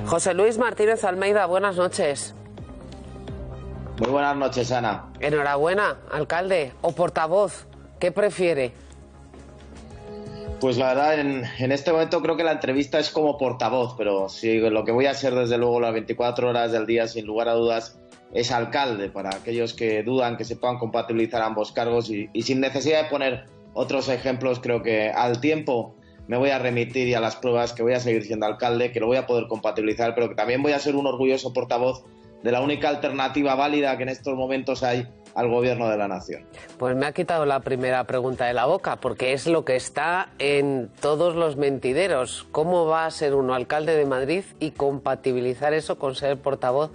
José Luis Martínez Almeida, buenas noches. Muy buenas noches, Ana. Enhorabuena, alcalde o portavoz, ¿qué prefiere? Pues la verdad, en este momento creo que la entrevista es como portavoz, pero sí, lo que voy a ser desde luego las 24 horas del día, sin lugar a dudas, es alcalde, para aquellos que dudan que se puedan compatibilizar ambos cargos y sin necesidad de poner otros ejemplos, creo que al tiempo me voy a remitir y a las pruebas que voy a seguir siendo alcalde, que lo voy a poder compatibilizar, pero que también voy a ser un orgulloso portavoz de la única alternativa válida que en estos momentos hay al gobierno de la nación. Pues me ha quitado la primera pregunta de la boca, porque es lo que está en todos los mentideros. ¿Cómo va a ser uno alcalde de Madrid y compatibilizar eso con ser portavoz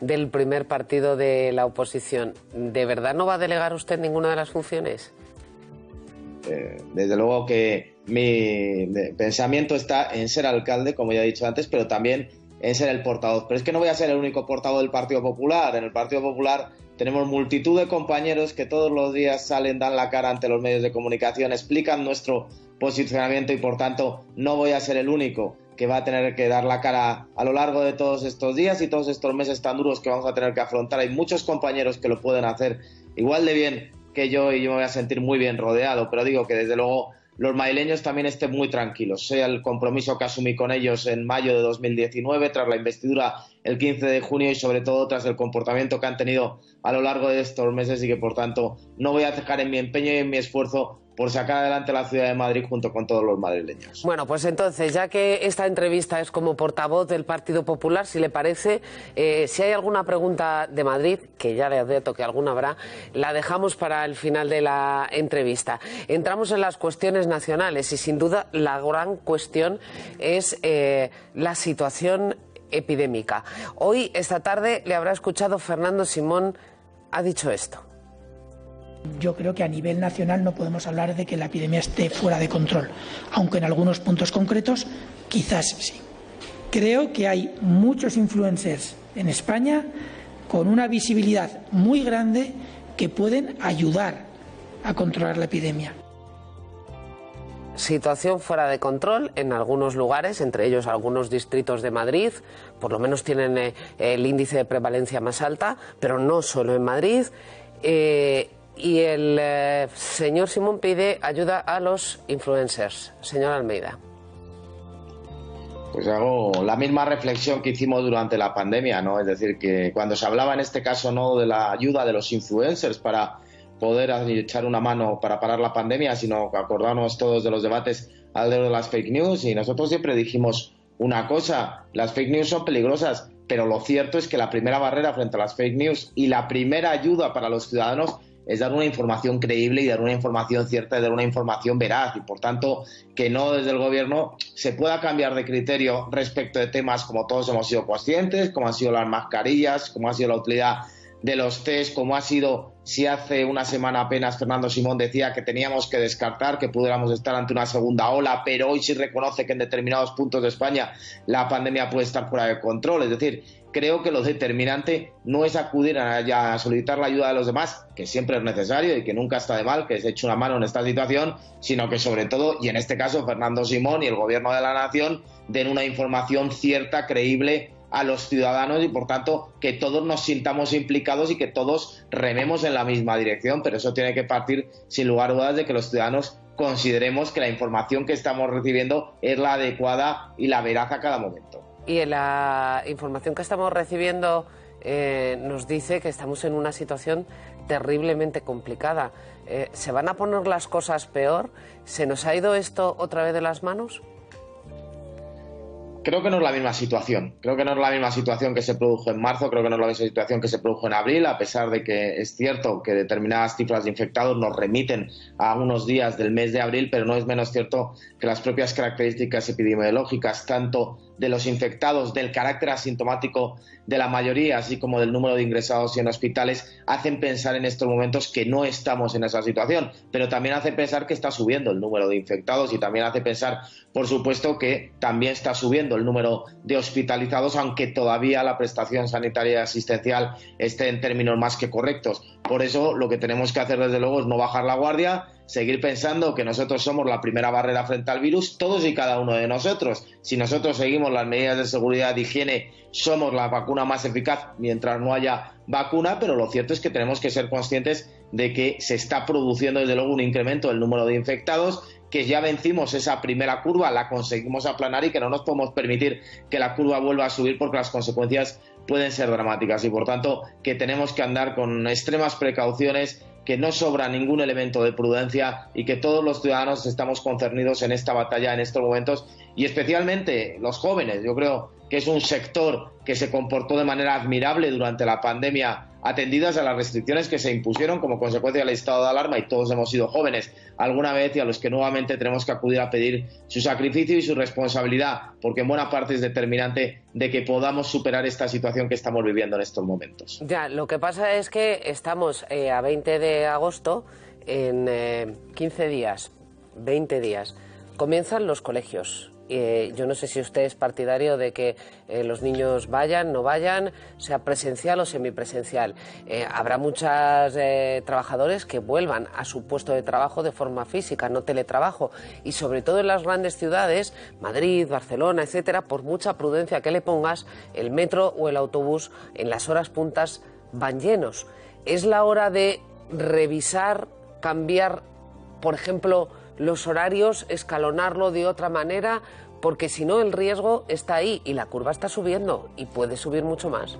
del primer partido de la oposición? ¿De verdad no va a delegar usted ninguna de las funciones? Desde luego que mi pensamiento está en ser alcalde, como ya he dicho antes, pero también en ser el portavoz. Pero es que no voy a ser el único portavoz del Partido Popular. En el Partido Popular tenemos multitud de compañeros que todos los días salen, dan la cara ante los medios de comunicación, explican nuestro posicionamiento y por tanto no voy a ser el único que va a tener que dar la cara a lo largo de todos estos días y todos estos meses tan duros que vamos a tener que afrontar. Hay muchos compañeros que lo pueden hacer igual de bien que yo y yo me voy a sentir muy bien rodeado, pero digo que desde luego los madrileños también estén muy tranquilos, sea el compromiso que asumí con ellos en mayo de 2019, tras la investidura el 15 de junio y sobre todo tras el comportamiento que han tenido a lo largo de estos meses y que por tanto no voy a cejar en mi empeño y en mi esfuerzo por sacar adelante la ciudad de Madrid junto con todos los madrileños. Bueno, pues entonces, ya que esta entrevista es como portavoz del Partido Popular, si le parece, si hay alguna pregunta de Madrid, que ya le advierto que alguna habrá, la dejamos para el final de la entrevista. Entramos en las cuestiones nacionales y sin duda la gran cuestión es la situación epidémica. Hoy, esta tarde, le habrá escuchado Fernando Simón, ha dicho esto. Yo creo que a nivel nacional no podemos hablar de que la epidemia esté fuera de control, aunque en algunos puntos concretos quizás sí. Creo que hay muchos influencers en España con una visibilidad muy grande que pueden ayudar a controlar la epidemia. Situación fuera de control en algunos lugares, entre ellos algunos distritos de Madrid, por lo menos tienen el índice de prevalencia más alta, pero no solo en Madrid. Y el señor Simón pide ayuda a los influencers. Señor Almeida. Pues hago la misma reflexión que hicimos durante la pandemia, ¿no? Es decir, que cuando se hablaba en este caso no de la ayuda de los influencers para poder echar una mano para parar la pandemia, sino que acordarnos todos de los debates alrededor de las fake news, y nosotros siempre dijimos una cosa: las fake news son peligrosas, pero lo cierto es que la primera barrera frente a las fake news y la primera ayuda para los ciudadanos es dar una información creíble y dar una información cierta y dar una información veraz, y por tanto que no desde el gobierno se pueda cambiar de criterio respecto de temas como todos hemos sido conscientes, como han sido las mascarillas, como ha sido la utilidad de los test, como ha sido si hace una semana apenas Fernando Simón decía que teníamos que descartar que pudiéramos estar ante una segunda ola, pero hoy sí reconoce que en determinados puntos de España la pandemia puede estar fuera de control. Es decir, creo que lo determinante no es acudir a solicitar la ayuda de los demás, que siempre es necesario y que nunca está de mal que se eche una mano en esta situación, sino que sobre todo, y en este caso Fernando Simón y el gobierno de la nación, den una información cierta, creíble a los ciudadanos y por tanto que todos nos sintamos implicados y que todos rememos en la misma dirección, pero eso tiene que partir sin lugar a dudas de que los ciudadanos consideremos que la información que estamos recibiendo es la adecuada y la veraz a cada momento. Y en la información que estamos recibiendo nos dice que estamos en una situación terriblemente complicada. ¿Se van a poner las cosas peor? ¿Se nos ha ido esto otra vez de las manos? Creo que no es la misma situación. Creo que no es la misma situación que se produjo en marzo, creo que no es la misma situación que se produjo en abril, a pesar de que es cierto que determinadas cifras de infectados nos remiten a unos días del mes de abril, pero no es menos cierto que las propias características epidemiológicas, tanto de los infectados, del carácter asintomático de la mayoría, así como del número de ingresados en hospitales, hacen pensar en estos momentos que no estamos en esa situación, pero también hace pensar que está subiendo el número de infectados y también hace pensar, por supuesto, que también está subiendo el número de hospitalizados, aunque todavía la prestación sanitaria y asistencial esté en términos más que correctos. Por eso lo que tenemos que hacer desde luego es no bajar la guardia, seguir pensando que nosotros somos la primera barrera frente al virus, todos y cada uno de nosotros. Si nosotros seguimos las medidas de seguridad, de higiene, somos la vacuna más eficaz mientras no haya vacuna, pero lo cierto es que tenemos que ser conscientes de que se está produciendo desde luego un incremento del número de infectados, que ya vencimos esa primera curva, la conseguimos aplanar y que no nos podemos permitir que la curva vuelva a subir porque las consecuencias pueden ser dramáticas y por tanto que tenemos que andar con extremas precauciones, que no sobra ningún elemento de prudencia y que todos los ciudadanos estamos concernidos en esta batalla en estos momentos y especialmente los jóvenes. Yo creo que es un sector que se comportó de manera admirable durante la pandemia, atendidas a las restricciones que se impusieron como consecuencia del estado de alarma, y todos hemos sido jóvenes alguna vez y a los que nuevamente tenemos que acudir a pedir su sacrificio y su responsabilidad, porque en buena parte es determinante de que podamos superar esta situación que estamos viviendo en estos momentos. Ya, lo que pasa es que estamos a 20 de agosto, en 15 días, 20 días, comienzan los colegios. Yo no sé si usted es partidario de que los niños vayan, no vayan, sea presencial o semipresencial. Habrá muchos trabajadores que vuelvan a su puesto de trabajo de forma física, no teletrabajo. Y sobre todo en las grandes ciudades, Madrid, Barcelona, etcétera, por mucha prudencia que le pongas, el metro o el autobús en las horas puntas van llenos. Es la hora de revisar, cambiar, por ejemplo, los horarios, escalonarlo de otra manera, porque si no el riesgo está ahí y la curva está subiendo y puede subir mucho más.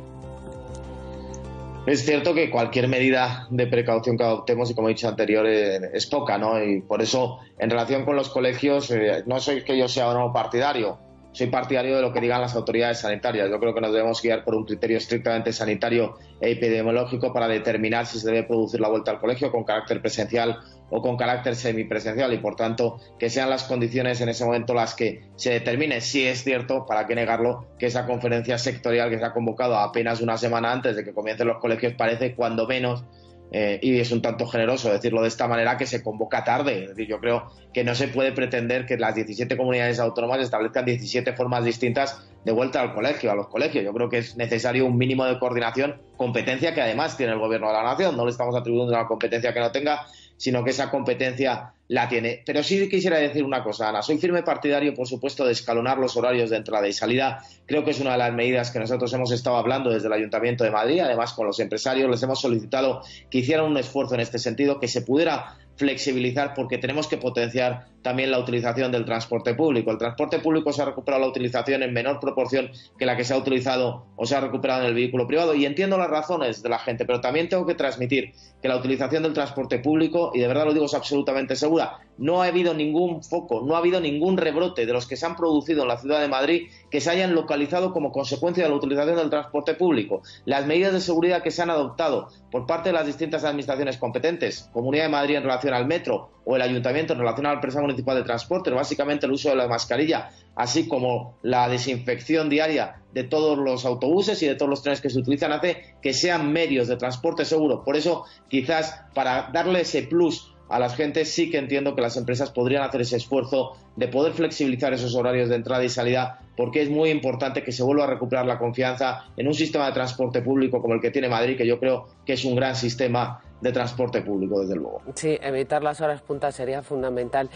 Es cierto que cualquier medida de precaución que adoptemos, y como he dicho anterior, es poca, ¿no? Y por eso, en relación con los colegios, no soy que yo sea o no partidario, soy partidario de lo que digan las autoridades sanitarias. Yo creo que nos debemos guiar por un criterio estrictamente sanitario e epidemiológico para determinar si se debe producir la vuelta al colegio con carácter presencial o con carácter semipresencial y, por tanto, que sean las condiciones en ese momento las que se determine. Sí es cierto, para qué negarlo, que esa conferencia sectorial que se ha convocado apenas una semana antes de que comiencen los colegios parece cuando menos, y es un tanto generoso decirlo de esta manera, que se convoca tarde. Es decir, yo creo que no se puede pretender que las 17 comunidades autónomas establezcan 17 formas distintas de vuelta al colegio, a los colegios. Yo creo que es necesario un mínimo de coordinación, competencia que además tiene el Gobierno de la Nación. No le estamos atribuyendo una competencia que no tenga, sino que esa competencia la tiene. Pero sí quisiera decir una cosa, Ana. Soy firme partidario, por supuesto, de escalonar los horarios de entrada y salida. Creo que es una de las medidas que nosotros hemos estado hablando desde el Ayuntamiento de Madrid. Además, con los empresarios les hemos solicitado que hicieran un esfuerzo en este sentido, que se pudiera flexibilizar, porque tenemos que potenciar también la utilización del transporte público. El transporte público se ha recuperado la utilización en menor proporción que la que se ha utilizado o se ha recuperado en el vehículo privado, y entiendo las razones de la gente, pero también tengo que transmitir que la utilización del transporte público, y de verdad lo digo, es absolutamente segura. No ha habido ningún foco, no ha habido ningún rebrote de los que se han producido en la ciudad de Madrid que se hayan localizado como consecuencia de la utilización del transporte público. Las medidas de seguridad que se han adoptado por parte de las distintas administraciones competentes, Comunidad de Madrid en relación al metro o el Ayuntamiento en relación al personal municipal de transporte, básicamente el uso de la mascarilla, así como la desinfección diaria de todos los autobuses y de todos los trenes que se utilizan, hace que sean medios de transporte seguro. Por eso, quizás para darle ese plus a las gentes, sí que entiendo que las empresas podrían hacer ese esfuerzo de poder flexibilizar esos horarios de entrada y salida, porque es muy importante que se vuelva a recuperar la confianza en un sistema de transporte público como el que tiene Madrid, que yo creo que es un gran sistema de transporte público, desde luego. Sí, evitar las horas puntas sería fundamental.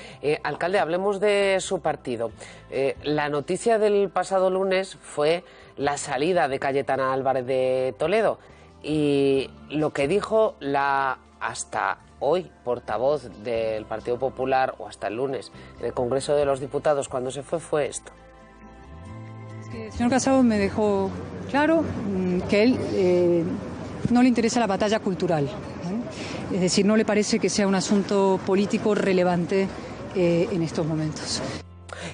Alcalde, hablemos de su partido. La noticia del pasado lunes fue la salida de Cayetana Álvarez de Toledo, y lo que dijo la hasta hoy portavoz del Partido Popular, o hasta el lunes en el Congreso de los Diputados cuando se fue esto. Es que el señor Casado me dejó claro que él no le interesa la batalla cultural, ¿eh? Es decir, no le parece que sea un asunto político relevante en estos momentos.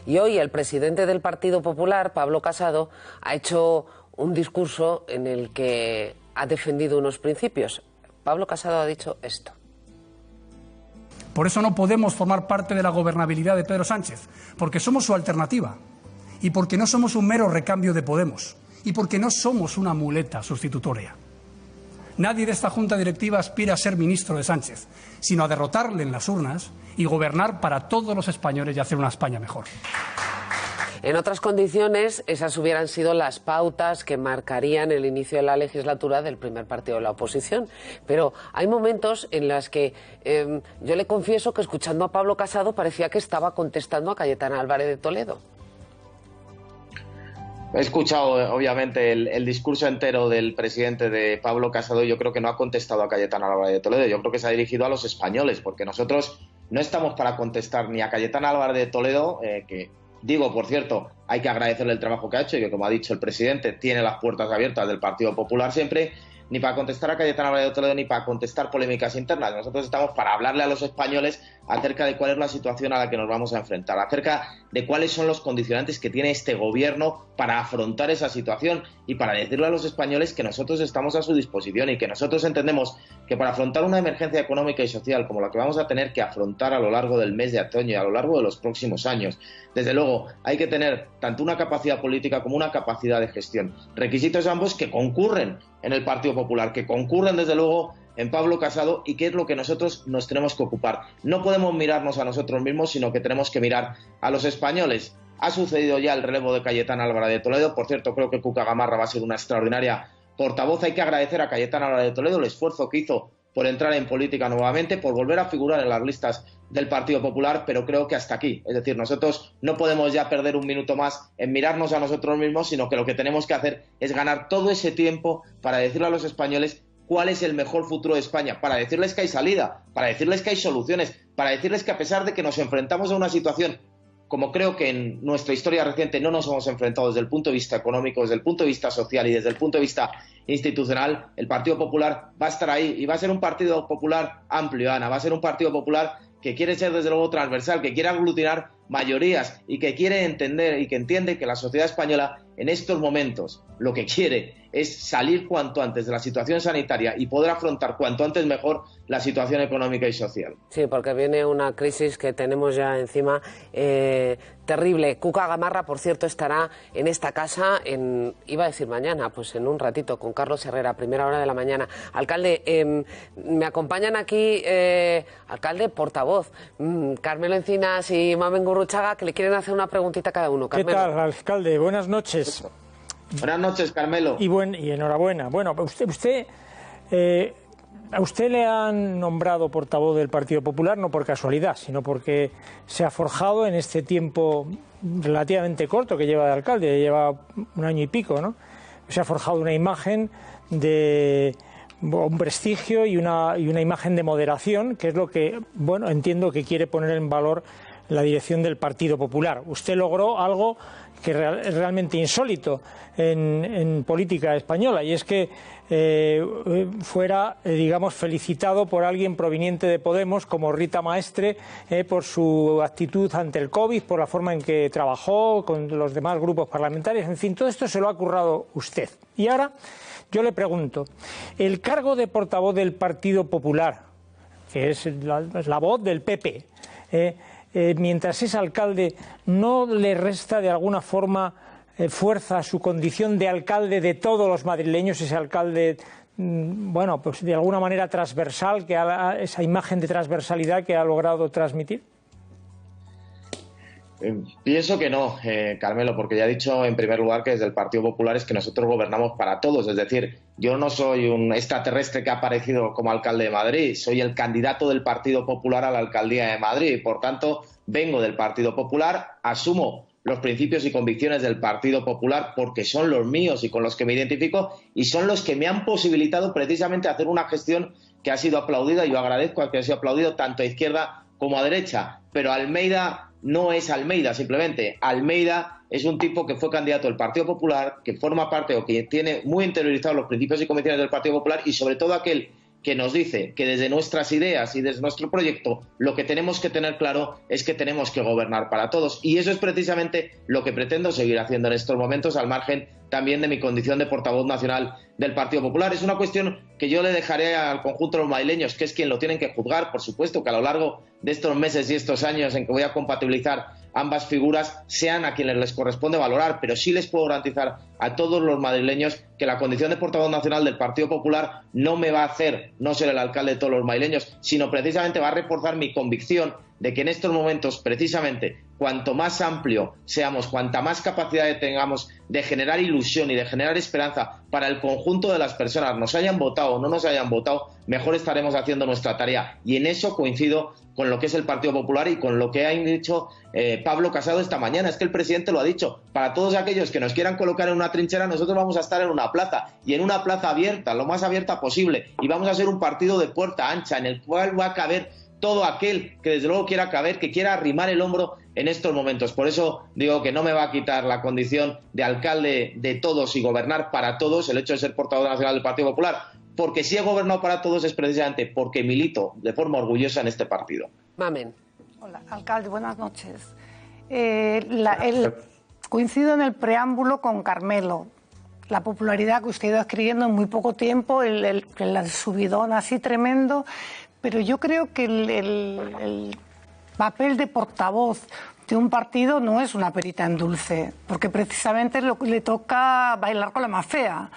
Y hoy el presidente del Partido Popular, Pablo Casado, ha hecho un discurso en el que ha defendido unos principios. Pablo Casado ha dicho esto. Por eso no podemos formar parte de la gobernabilidad de Pedro Sánchez, porque somos su alternativa, y porque no somos un mero recambio de Podemos, y porque no somos una muleta sustitutoria. Nadie de esta Junta Directiva aspira a ser ministro de Sánchez, sino a derrotarle en las urnas y gobernar para todos los españoles y hacer una España mejor. En otras condiciones, esas hubieran sido las pautas que marcarían el inicio de la legislatura del primer partido de la oposición. Pero hay momentos en los que yo le confieso que escuchando a Pablo Casado parecía que estaba contestando a Cayetana Álvarez de Toledo. He escuchado, obviamente, el discurso entero del presidente de Pablo Casado y yo creo que no ha contestado a Cayetana Álvarez de Toledo. Yo creo que se ha dirigido a los españoles, porque nosotros no estamos para contestar ni a Cayetana Álvarez de Toledo, que, digo, por cierto, hay que agradecerle el trabajo que ha hecho y que, como ha dicho el presidente, tiene las puertas abiertas del Partido Popular siempre, ni para contestar a Cayetana Álvarez de Toledo ni para contestar polémicas internas. Nosotros estamos para hablarle a los españoles acerca de cuál es la situación a la que nos vamos a enfrentar, acerca de cuáles son los condicionantes que tiene este gobierno para afrontar esa situación y para decirle a los españoles que nosotros estamos a su disposición y que nosotros entendemos que para afrontar una emergencia económica y social como la que vamos a tener que afrontar a lo largo del mes de otoño y a lo largo de los próximos años, desde luego hay que tener tanto una capacidad política como una capacidad de gestión. Requisitos ambos que concurren en el Partido Popular, que concurren desde luego en Pablo Casado y que es lo que nosotros nos tenemos que ocupar. No podemos mirarnos a nosotros mismos, sino que tenemos que mirar a los españoles. Ha sucedido ya el relevo de Cayetana Álvarez de Toledo. Por cierto, creo que Cuca Gamarra va a ser una extraordinaria portavoz. Hay que agradecer a Cayetana Álvarez de Toledo el esfuerzo que hizo por entrar en política nuevamente, por volver a figurar en las listas del Partido Popular, pero creo que hasta aquí. Es decir, nosotros no podemos ya perder un minuto más en mirarnos a nosotros mismos, sino que lo que tenemos que hacer es ganar todo ese tiempo para decirle a los españoles cuál es el mejor futuro de España, para decirles que hay salida, para decirles que hay soluciones, para decirles que a pesar de que nos enfrentamos a una situación como creo que en nuestra historia reciente no nos hemos enfrentado desde el punto de vista económico, desde el punto de vista social y desde el punto de vista institucional, el Partido Popular va a estar ahí y va a ser un Partido Popular amplio, Ana, va a ser un Partido Popular que quiere ser desde luego transversal, que quiere aglutinar mayorías y que quiere entender y que entiende que la sociedad española en estos momentos lo que quiere es salir cuanto antes de la situación sanitaria y poder afrontar cuanto antes mejor la situación económica y social. Sí, porque viene una crisis que tenemos ya encima terrible. Cuca Gamarra, por cierto, estará en esta casa, iba a decir mañana, pues en un ratito, con Carlos Herrera, a primera hora de la mañana. Alcalde, me acompañan aquí, alcalde, portavoz, Carmelo Encinas y Mamen Gurruchaga, que le quieren hacer una preguntita a cada uno. Carmelo. ¿Qué tal, alcalde? Buenas noches. Buenas noches, Carmelo. Y enhorabuena. Bueno, a usted le han nombrado portavoz del Partido Popular no por casualidad, sino porque se ha forjado en este tiempo relativamente corto que lleva de alcalde, lleva un año y pico, ¿no? Se ha forjado una imagen de un prestigio y una imagen de moderación, que es lo que, bueno, entiendo que quiere poner en valor la dirección del Partido Popular. Usted logró algo que es realmente insólito en política española, y es que fuera, digamos, felicitado por alguien proveniente de Podemos como Rita Maestre por su actitud ante el COVID, por la forma en que trabajó con los demás grupos parlamentarios, en fin, todo esto se lo ha currado usted. Y ahora yo le pregunto, el cargo de portavoz del Partido Popular, que es la voz del PP, mientras es alcalde, ¿no le resta de alguna forma fuerza a su condición de alcalde de todos los madrileños, ese alcalde, bueno, pues de alguna manera transversal, esa imagen de transversalidad que ha logrado transmitir? Pienso que no, Carmelo, porque ya he dicho en primer lugar que desde el Partido Popular es que nosotros gobernamos para todos, es decir, yo no soy un extraterrestre que ha aparecido como alcalde de Madrid, soy el candidato del Partido Popular a la alcaldía de Madrid, por tanto vengo del Partido Popular, asumo los principios y convicciones del Partido Popular porque son los míos y con los que me identifico y son los que me han posibilitado precisamente hacer una gestión que ha sido aplaudida y yo agradezco a que ha sido aplaudido tanto a izquierda como a derecha, pero Almeida no es Almeida simplemente, Almeida es un tipo que fue candidato del Partido Popular, que forma parte o que tiene muy interiorizados los principios y convicciones del Partido Popular y sobre todo aquel que nos dice que desde nuestras ideas y desde nuestro proyecto lo que tenemos que tener claro es que tenemos que gobernar para todos y eso es precisamente lo que pretendo seguir haciendo en estos momentos al margen también de mi condición de portavoz nacional del Partido Popular. Es una cuestión que yo le dejaré al conjunto de los madrileños, que es quien lo tienen que juzgar, por supuesto que a lo largo de estos meses y estos años en que voy a compatibilizar ambas figuras sean a quienes les corresponde valorar, pero sí les puedo garantizar a todos los madrileños que la condición de portavoz nacional del Partido Popular no me va a hacer no ser el alcalde de todos los madrileños, sino precisamente va a reforzar mi convicción de que en estos momentos, precisamente, cuanto más amplio seamos, cuanta más capacidad tengamos de generar ilusión y de generar esperanza para el conjunto de las personas, nos hayan votado o no nos hayan votado, mejor estaremos haciendo nuestra tarea. Y en eso coincido con lo que es el Partido Popular y con lo que ha dicho Pablo Casado esta mañana. Es que el presidente lo ha dicho: para todos aquellos que nos quieran colocar en una trinchera, nosotros vamos a estar en una plaza, y en una plaza abierta, lo más abierta posible, y vamos a ser un partido de puerta ancha en el cual va a caber todo aquel que desde luego quiera caber, que quiera arrimar el hombro en estos momentos. Por eso digo que no me va a quitar la condición de alcalde de todos y gobernar para todos el hecho de ser portavoz nacional del Partido Popular, porque si he gobernado para todos es precisamente porque milito de forma orgullosa en este partido. Mamen. Hola, alcalde, buenas noches. Coincido en el preámbulo con Carmelo. La popularidad que usted ha ido adquiriendo en muy poco tiempo, el subidón así tremendo, pero yo creo que el papel de portavoz de un partido no es una perita en dulce, porque precisamente le toca bailar con la más fea.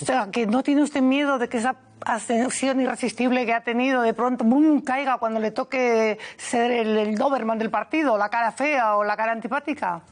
O sea, que no tiene usted miedo de que esa ascensión irresistible que ha tenido de pronto caiga cuando le toque ser el Doberman del partido, la cara fea o la cara antipática.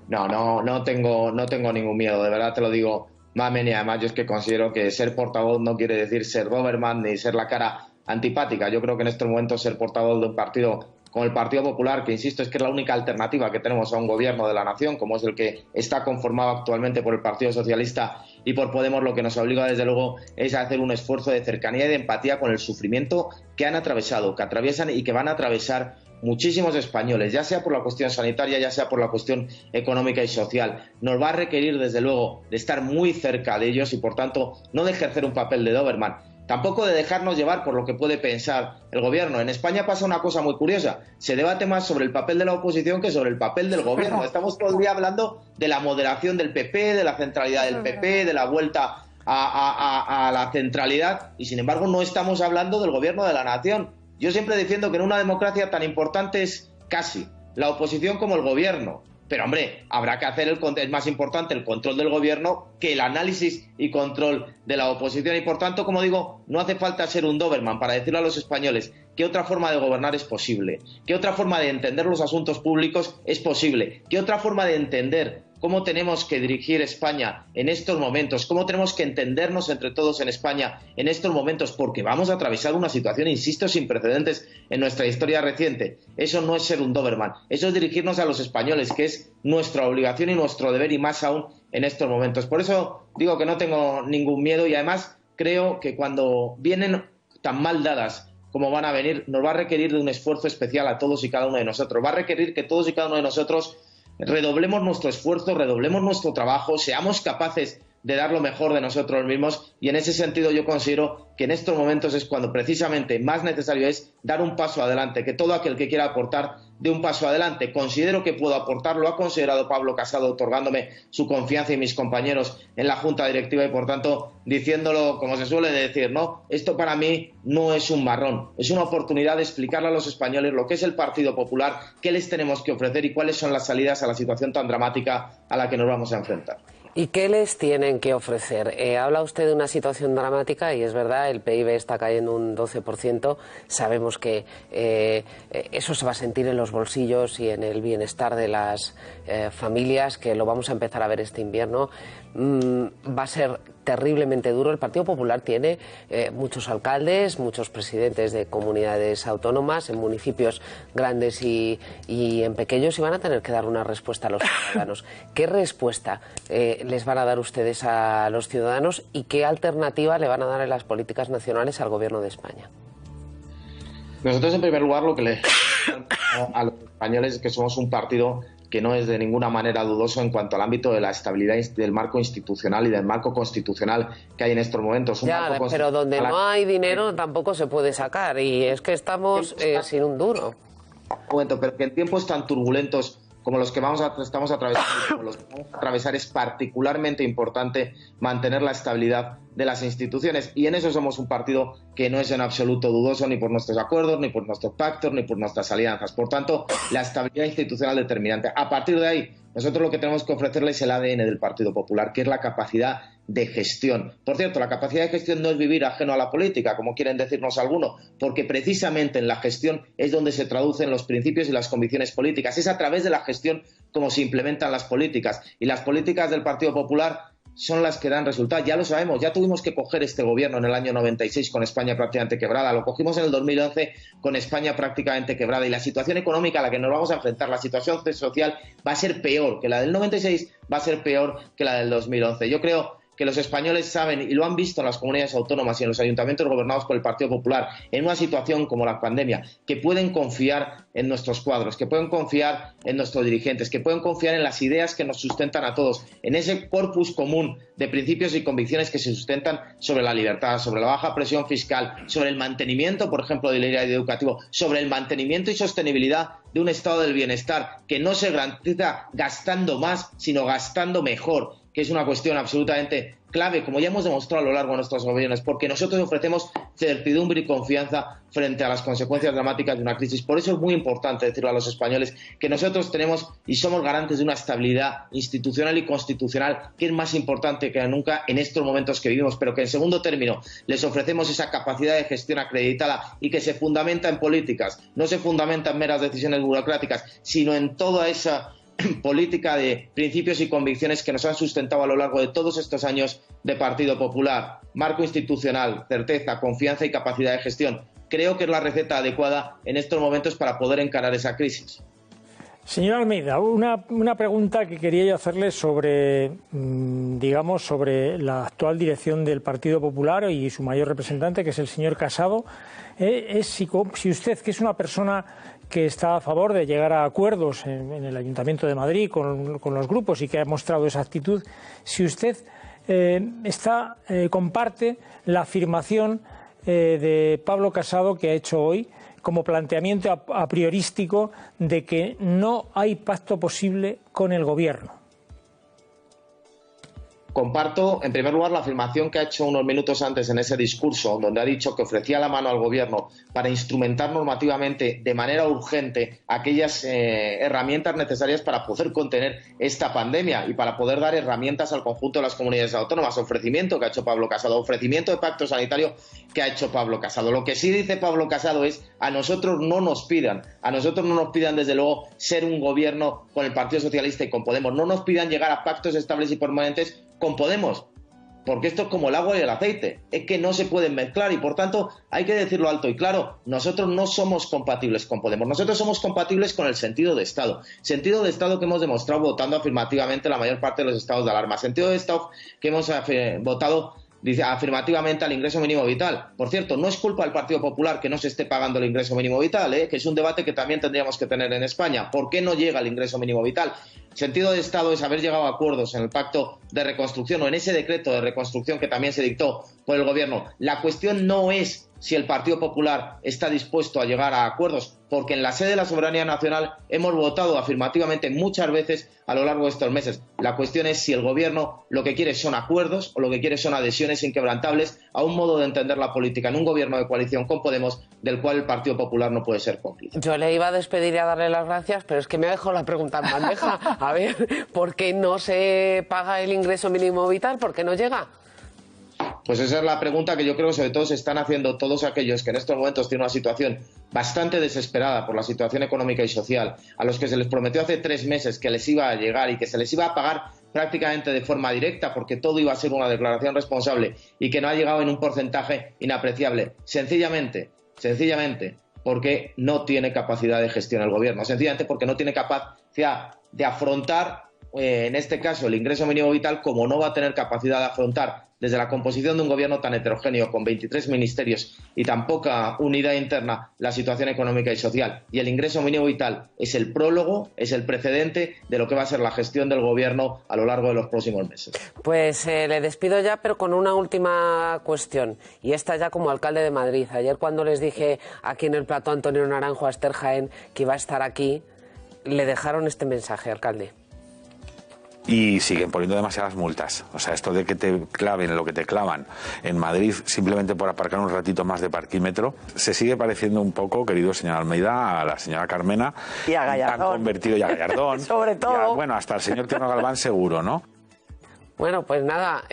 No tengo ningún miedo, de verdad te lo digo, Mamen, y además yo es que considero que ser portavoz no quiere decir ser Doberman ni ser la cara antipática. Yo creo que en estos momentos ser portavoz de un partido como el Partido Popular, que insisto es que es la única alternativa que tenemos a un gobierno de la nación, como es el que está conformado actualmente por el Partido Socialista y por Podemos, lo que nos obliga desde luego es a hacer un esfuerzo de cercanía y de empatía con el sufrimiento que han atravesado, que atraviesan y que van a atravesar muchísimos españoles, ya sea por la cuestión sanitaria, ya sea por la cuestión económica y social. Nos va a requerir desde luego de estar muy cerca de ellos y por tanto no de ejercer un papel de Doberman, tampoco de dejarnos llevar por lo que puede pensar el gobierno. En España pasa una cosa muy curiosa: se debate más sobre el papel de la oposición que sobre el papel del gobierno. Estamos todo el día hablando de la moderación del PP, de la centralidad del PP, de la vuelta a la centralidad, y sin embargo no estamos hablando del gobierno de la nación. Yo siempre defiendo que en una democracia tan importante es casi la oposición como el gobierno. Pero, hombre, habrá que hacer es más importante el control del gobierno que el análisis y control de la oposición. Y, por tanto, como digo, no hace falta ser un Doberman para decirle a los españoles qué otra forma de gobernar es posible, qué otra forma de entender los asuntos públicos es posible, qué otra forma de entender cómo tenemos que dirigir España en estos momentos, cómo tenemos que entendernos entre todos en España en estos momentos, porque vamos a atravesar una situación, insisto, sin precedentes en nuestra historia reciente. Eso no es ser un Doberman, eso es dirigirnos a los españoles, que es nuestra obligación y nuestro deber, y más aún en estos momentos. Por eso digo que no tengo ningún miedo, y además creo que cuando vienen tan mal dadas como van a venir, nos va a requerir de un esfuerzo especial a todos y cada uno de nosotros. Va a requerir que todos y cada uno de nosotros redoblemos nuestro esfuerzo, redoblemos nuestro trabajo, seamos capaces de dar lo mejor de nosotros mismos, y en ese sentido yo considero que en estos momentos es cuando precisamente más necesario es dar un paso adelante, que todo aquel que quiera aportar dé un paso adelante. Considero que puedo aportar, lo ha considerado Pablo Casado otorgándome su confianza y mis compañeros en la Junta Directiva, y por tanto diciéndolo como se suele decir, ¿no? Esto para mí no es un marrón, es una oportunidad de explicarle a los españoles lo que es el Partido Popular, qué les tenemos que ofrecer y cuáles son las salidas a la situación tan dramática a la que nos vamos a enfrentar. ¿Y qué les tienen que ofrecer? Habla usted de una situación dramática y es verdad, el PIB está cayendo un 12%. Sabemos que eso se va a sentir en los bolsillos y en el bienestar de las familias, que lo vamos a empezar a ver este invierno. Va a ser terriblemente duro. El Partido Popular tiene muchos alcaldes, muchos presidentes de comunidades autónomas en municipios grandes y en pequeños, y van a tener que dar una respuesta a los ciudadanos. ¿Qué respuesta les van a dar ustedes a los ciudadanos y qué alternativa le van a dar en las políticas nacionales al Gobierno de España? Nosotros, en primer lugar, lo que le decimos a los españoles es que somos un partido que no es de ninguna manera dudoso en cuanto al ámbito de la estabilidad del marco institucional y del marco constitucional que hay en estos momentos. Pero donde no hay dinero tampoco se puede sacar, y es que estamos sin un duro. Pero que en tiempos tan turbulentos como los que estamos atravesando, como los que vamos a atravesar, es particularmente importante mantener la estabilidad de las instituciones, y en eso somos un partido que no es en absoluto dudoso ni por nuestros acuerdos, ni por nuestros pactos, ni por nuestras alianzas. Por tanto, la estabilidad institucional determinante. A partir de ahí, nosotros lo que tenemos que ofrecerles es el ADN del Partido Popular, que es la capacidad de gestión. Por cierto, la capacidad de gestión no es vivir ajeno a la política, como quieren decirnos algunos, porque precisamente en la gestión es donde se traducen los principios y las convicciones políticas. Es a través de la gestión como se implementan las políticas. Y las políticas del Partido Popular son las que dan resultados. Ya lo sabemos, ya tuvimos que coger este gobierno en el año 96 con España prácticamente quebrada, lo cogimos en el 2011 con España prácticamente quebrada, y la situación económica a la que nos vamos a enfrentar, la situación social, va a ser peor que la del 96, va a ser peor que la del 2011. Yo creo que los españoles saben, y lo han visto en las comunidades autónomas y en los ayuntamientos gobernados por el Partido Popular, en una situación como la pandemia, que pueden confiar en nuestros cuadros, que pueden confiar en nuestros dirigentes, que pueden confiar en las ideas que nos sustentan a todos, en ese corpus común de principios y convicciones que se sustentan sobre la libertad, sobre la baja presión fiscal, sobre el mantenimiento, por ejemplo, del ideario educativo, sobre el mantenimiento y sostenibilidad de un estado del bienestar que no se garantiza gastando más, sino gastando mejor, que es una cuestión absolutamente clave, como ya hemos demostrado a lo largo de nuestros gobiernos, porque nosotros ofrecemos certidumbre y confianza frente a las consecuencias dramáticas de una crisis. Por eso es muy importante decirle a los españoles que nosotros tenemos y somos garantes de una estabilidad institucional y constitucional que es más importante que nunca en estos momentos que vivimos, pero que en segundo término les ofrecemos esa capacidad de gestión acreditada y que se fundamenta en políticas, no se fundamenta en meras decisiones burocráticas, sino en toda esa política de principios y convicciones que nos han sustentado a lo largo de todos estos años de Partido Popular. Marco institucional, certeza, confianza y capacidad de gestión. Creo que es la receta adecuada en estos momentos para poder encarar esa crisis. Señor Almeida, una pregunta que quería yo hacerle sobre, digamos, sobre la actual dirección del Partido Popular y su mayor representante, que es el señor Casado. Es si usted, que es una persona que está a favor de llegar a acuerdos en el Ayuntamiento de Madrid con los grupos y que ha mostrado esa actitud, si usted comparte la afirmación de Pablo Casado que ha hecho hoy como planteamiento a priorístico de que no hay pacto posible con el Gobierno. Comparto, en primer lugar, la afirmación que ha hecho unos minutos antes en ese discurso, donde ha dicho que ofrecía la mano al Gobierno para instrumentar normativamente de manera urgente aquellas herramientas necesarias para poder contener esta pandemia y para poder dar herramientas al conjunto de las comunidades autónomas. Ofrecimiento que ha hecho Pablo Casado, ofrecimiento de pacto sanitario que ha hecho Pablo Casado. Lo que sí dice Pablo Casado es: a nosotros no nos pidan desde luego ser un gobierno con el Partido Socialista y con Podemos, no nos pidan llegar a pactos estables y permanentes con Podemos, porque esto es como el agua y el aceite, es que no se pueden mezclar y por tanto hay que decirlo alto y claro, nosotros no somos compatibles con Podemos, nosotros somos compatibles con el sentido de Estado que hemos demostrado votando afirmativamente la mayor parte de los estados de alarma, sentido de Estado que hemos votado dice afirmativamente al ingreso mínimo vital. Por cierto, no es culpa del Partido Popular que no se esté pagando el ingreso mínimo vital, que es un debate que también tendríamos que tener en España. ¿Por qué no llega el ingreso mínimo vital? Sentido de Estado es haber llegado a acuerdos en el pacto de reconstrucción o en ese decreto de reconstrucción que también se dictó por el Gobierno. La cuestión no es si el Partido Popular está dispuesto a llegar a acuerdos, porque en la sede de la soberanía nacional hemos votado afirmativamente muchas veces a lo largo de estos meses. La cuestión es si el Gobierno lo que quiere son acuerdos o lo que quiere son adhesiones inquebrantables a un modo de entender la política en un gobierno de coalición con Podemos, del cual el Partido Popular no puede ser cómplice. Yo le iba a despedir y a darle las gracias, pero es que me ha dejado la pregunta en bandeja. A ver, ¿por qué no se paga el ingreso mínimo vital? ¿Por qué no llega? Pues esa es la pregunta que yo creo que sobre todo se están haciendo todos aquellos que en estos momentos tienen una situación bastante desesperada por la situación económica y social, a los que se les prometió hace 3 meses que les iba a llegar y que se les iba a pagar prácticamente de forma directa porque todo iba a ser una declaración responsable y que no ha llegado en un porcentaje inapreciable. Sencillamente, porque no tiene capacidad de gestión el Gobierno, sencillamente porque no tiene capacidad de afrontar, en este caso, el ingreso mínimo vital, como no va a tener capacidad de afrontar desde la composición de un gobierno tan heterogéneo, con 23 ministerios y tan poca unidad interna, la situación económica y social. Y el ingreso mínimo vital es el prólogo, es el precedente de lo que va a ser la gestión del gobierno a lo largo de los próximos meses. Pues le despido ya, pero con una última cuestión, y esta ya como alcalde de Madrid. Ayer cuando les dije aquí en el plató a Antonio Naranjo, a Esther Jaén, que iba a estar aquí, le dejaron este mensaje, alcalde. Y siguen poniendo demasiadas multas. O sea, esto de que te claven lo que te clavan en Madrid simplemente por aparcar un ratito más de parquímetro, se sigue pareciendo un poco, querido señor Almeida, a la señora Carmena. Y a Gallardón. Han convertido, y a Gallardón. Sobre todo. Bueno, hasta el señor Tierno Galván seguro, ¿no? Bueno, pues nada,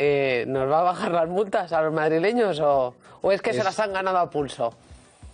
¿nos va a bajar las multas a los madrileños o es que se las han ganado a pulso?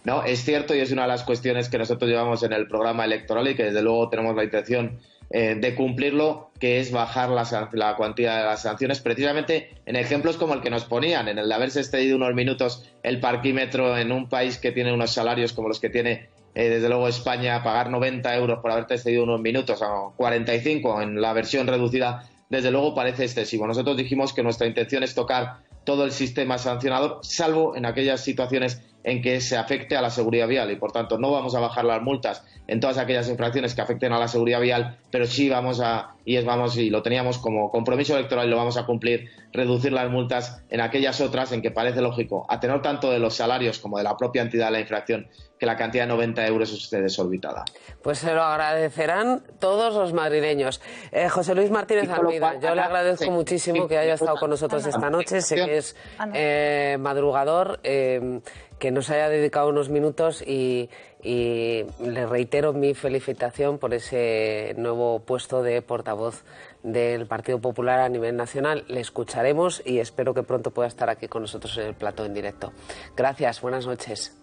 No, es cierto y es una de las cuestiones que nosotros llevamos en el programa electoral y que desde luego tenemos la intención de cumplirlo, que es bajar la cuantía de las sanciones, precisamente en ejemplos como el que nos ponían, en el de haberse excedido unos minutos el parquímetro en un país que tiene unos salarios como los que tiene desde luego España, pagar 90 euros por haberte excedido unos minutos, o 45 en la versión reducida, desde luego parece excesivo. Nosotros dijimos que nuestra intención es tocar todo el sistema sancionador, salvo en aquellas situaciones en que se afecte a la seguridad vial y, por tanto, no vamos a bajar las multas en todas aquellas infracciones que afecten a la seguridad vial, pero sí y lo teníamos como compromiso electoral y lo vamos a cumplir, reducir las multas en aquellas otras en que parece lógico, a tenor tanto de los salarios como de la propia entidad de la infracción, que la cantidad de 90 euros esté desorbitada. Pues se lo agradecerán todos los madrileños. José Luis Martínez Almeida, yo le agradezco muchísimo que haya estado con nosotros esta noche. Sé que es madrugador, que nos haya dedicado unos minutos y le reitero mi felicitación por ese nuevo puesto de portavoz del Partido Popular a nivel nacional. Le escucharemos y espero que pronto pueda estar aquí con nosotros en el plató en directo. Gracias, buenas noches.